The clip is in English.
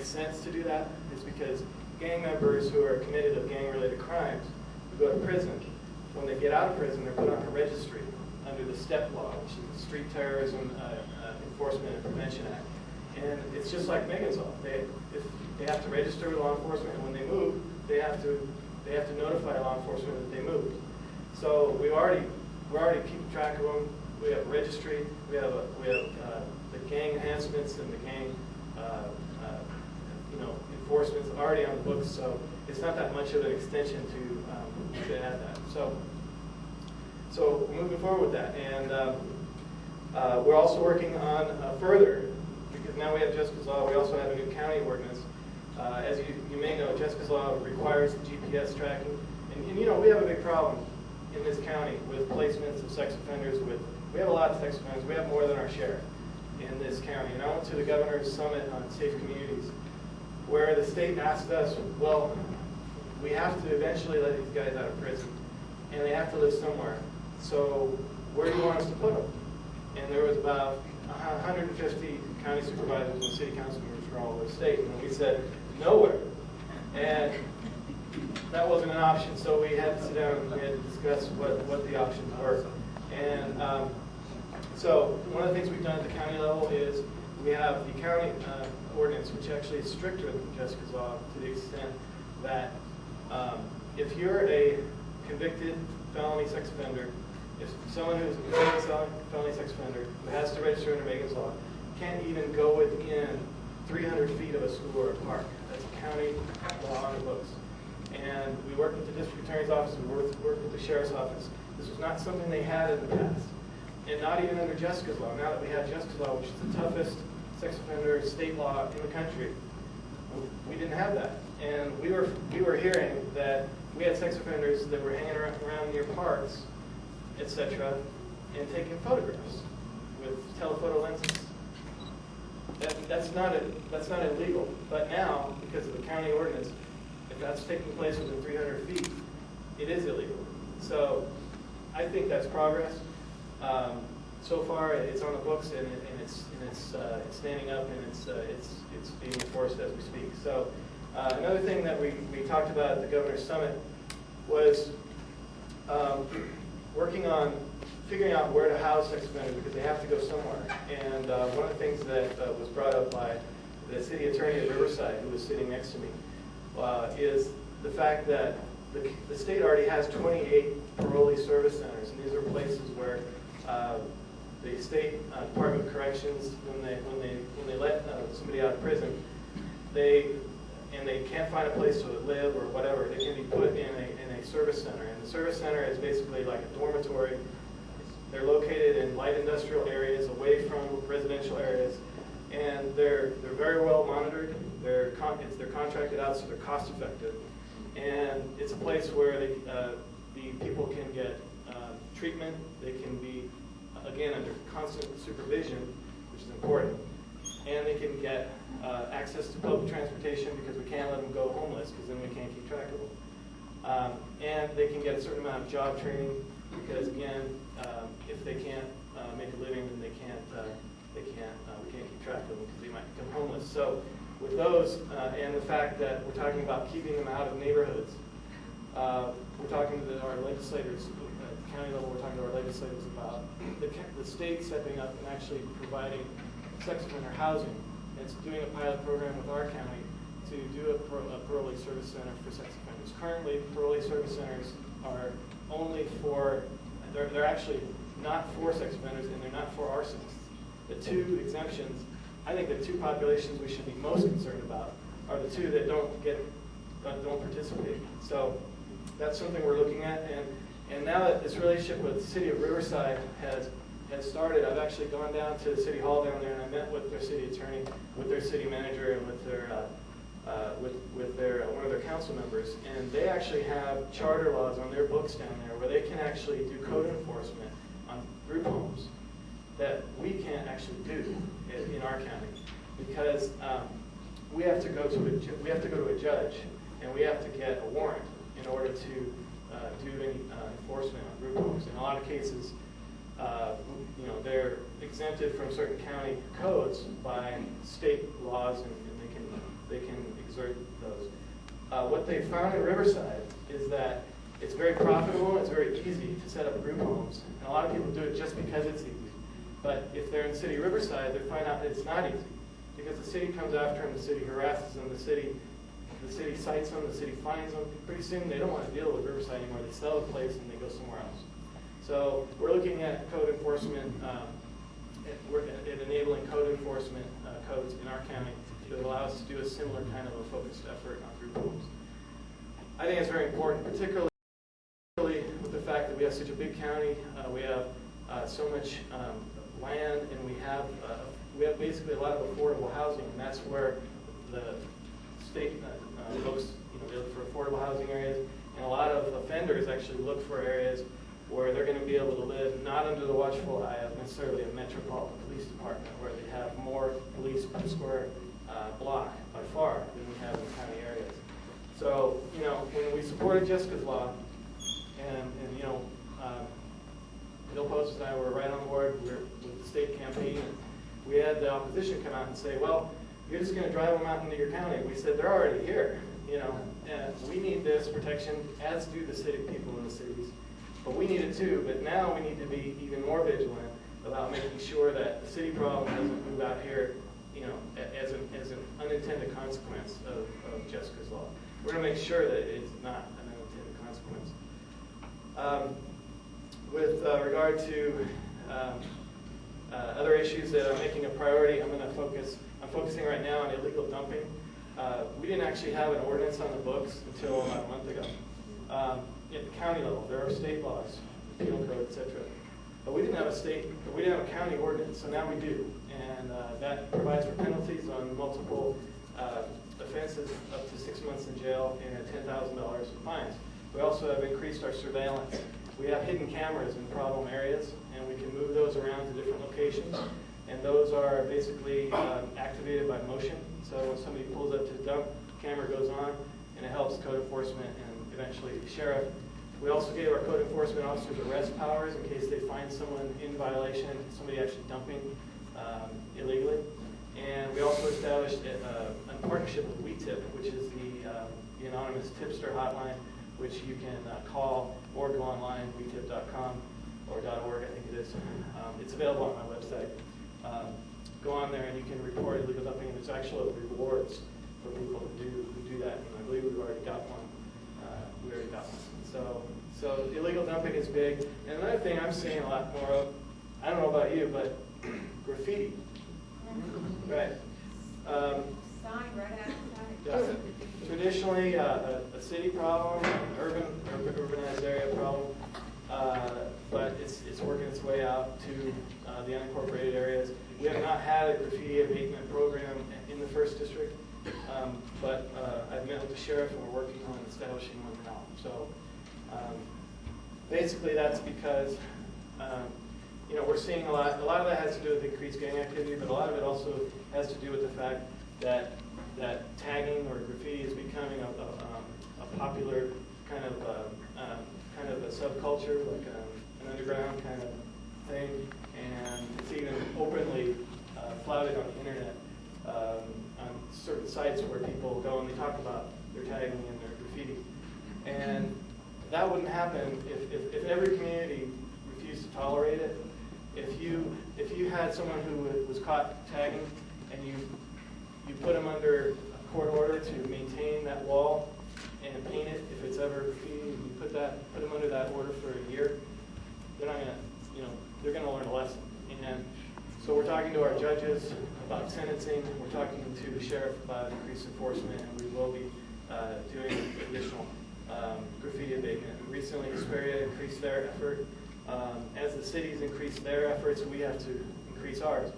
makes sense to do that is because gang members who are committed of gang-related crimes who go to prison, when they get out of prison, they're put on a registry under the STEP law, which is the Street Terrorism Enforcement and Prevention Act. And it's just like Megan's law. They have to register with law enforcement, and when they move, they have to notify law enforcement that they moved. So we're already keeping track of them. We have a registry. We have the gang enhancements and the gang enforcement's already on the books. So it's not that much of an extension to add that. So moving forward with that, and we're also working on further, because now we have Jessica's Law. We also have a new county ordinance. As you may know, Jessica's Law requires GPS tracking, and we have a big problem in this county with placements of sex offenders. We have a lot of sex offenders. We have more than our share in this county. And I went to the Governor's Summit on Safe Communities, where the state asked us, well, we have to eventually let these guys out of prison, and they have to live somewhere. So where do you want us to put them? And there was about 150 county supervisors and city council members from all over the state, and we said, nowhere. And that wasn't an option, so we had to sit down and we had to discuss what the options were. And so one of the things we've done at the county level is we have the county ordinance, which actually is stricter than Jessica's Law to the extent that if you're a convicted felony sex offender, if someone who's a convicted felony sex offender who has to register under Megan's Law can't even go within 300 feet of a school or a park. That's a county law on the books. And we worked with the district attorney's office, we worked with the sheriff's office. This was not something they had in the past. And not even under Jessica's Law. Now that we have Jessica's Law, which is the toughest sex offender state law in the country, we didn't have that. And we were hearing that we had sex offenders that were hanging around near parks, etc., and taking photographs with telephoto lenses. That's not illegal. But now, because of the county ordinance, if that's taking place within 300 feet, it is illegal. So I think that's progress. So far, it's on the books and it's standing up and it's being enforced as we speak. So another thing that we talked about at the Governor's Summit was working on figuring out where to house sex offenders because they have to go somewhere. And one of the things that was brought up by the city attorney at Riverside, who was sitting next to me, is the fact that the state already has 28 parolee service centers, and these are places where the state Department of Corrections, when they let somebody out of prison, they can't find a place to live or whatever, they can be put in a service center. And the service center is basically like a dormitory. They're located in light industrial areas, away from residential areas, and they're very well monitored. They're contracted out, so they're cost effective. And it's a place where the people can get treatment. They can be, again, under constant supervision, which is important. And they can get access to public transportation because we can't let them go homeless because then we can't keep track of them. And they can get a certain amount of job training because, again, if they can't make a living, then we can't keep track of them because they might become homeless. So with those and the fact that we're talking about keeping them out of neighborhoods, we're talking to our legislators at the county level. We're talking to our legislators about the state stepping up and actually providing sex offender housing. It's doing a pilot program with our county to do a parolee service center for sex offenders. Currently, parolee service centers are only for, they're actually not for sex offenders and they're not for arsonists. The two exemptions, I think the two populations we should be most concerned about are the two that don't participate. So that's something we're looking at, and now that this relationship with the city of Riverside has started, I've actually gone down to the city hall down there and I met with their city attorney, with their city manager, and with their one of their council members, and they actually have charter laws on their books down there where they can actually do code enforcement on group homes that we can't actually do in our county because we have to go to a judge and we have to get a warrant in order to do any enforcement on group homes. In a lot of cases, they're exempted from certain county codes by state laws, and they exert those. What they found in Riverside is that it's very profitable, it's very easy to set up group homes. And a lot of people do it just because it's easy. But if they're in the city of Riverside, they find out that it's not easy. Because the city comes after them, the city harasses them, the city cites them, the city fines them. Pretty soon they don't want to deal with Riverside anymore. They sell the place and they go somewhere else. So we're looking at code enforcement, we're enabling code enforcement codes in our county to allow us to do a similar kind of a focused effort on group homes. I think it's very important, particularly with the fact that we have such a big county, we have so much land, and we have basically a lot of affordable housing, and that's where the state looks, they look for affordable housing areas, and a lot of offenders actually look for areas where they're going to be able to live not under the watchful eye of necessarily a metropolitan police department, where they have more police per square block by far than we have in county areas. So, when we supported Jessica's Law, and Bill Post and I were right on board with the state campaign, and we had the opposition come out and say, well, you're just going to drive them out into your county. We said, they're already here, and we need this protection, as do the city people in the cities. But we need it too, but now we need to be even more vigilant about making sure that the city problem doesn't move out here, as an unintended consequence of Jessica's Law. We're going to make sure that it's not an unintended consequence. With regard to other issues that I'm making a priority, I'm focusing right now on illegal dumping. We didn't actually have an ordinance on the books until about a month ago. At the county level, there are state laws, penal code, etc. But we didn't have a county ordinance, so now we do. And that provides for penalties on multiple offenses up to 6 months in jail and $10,000 in fines. We also have increased our surveillance. We have hidden cameras in problem areas, and we can move those around to different locations. And those are basically activated by motion. So when somebody pulls up to dump, the camera goes on, and it helps code enforcement and eventually the sheriff. We also gave our code enforcement officers arrest powers in case they find someone in violation, somebody actually dumping illegally. And we also established a partnership with WeTip, which is the anonymous tipster hotline, which you can call or go online, wetip.com or .org, I think it is. It's available on my website. Go on there and you can report illegal dumping, and there's actual rewards for people who do that. And I believe we've already got one. So illegal dumping is big. And another thing I'm seeing a lot more of, I don't know about you, but graffiti. Right. Sign right outside. Traditionally, a city problem, an urbanized area problem, but it's working its way out to the unincorporated areas. We have not had a graffiti abatement program in the 1st District, but I've met with the sheriff and we're working on establishing one now. So basically that's because we're seeing a lot of that has to do with increased gang activity, but a lot of it also has to do with the fact that tagging or graffiti is becoming a popular kind of a subculture, like an underground kind of thing, and it's even openly flouted on the internet on certain sites where people go and they talk about their tagging and their graffiti. And that wouldn't happen if every community refused to tolerate it. If you had someone who was caught tagging and you put them under a court order to maintain that wall and paint it if it's ever graffiti, you put them under that order for a year, they're not gonna, they're gonna learn a lesson. And so we're talking to our judges about sentencing. We're talking to the sheriff about increased enforcement, and we will be doing additional graffiti abatement. Recently, Hesperia increased their effort. As the cities increase their efforts, we have to increase ours.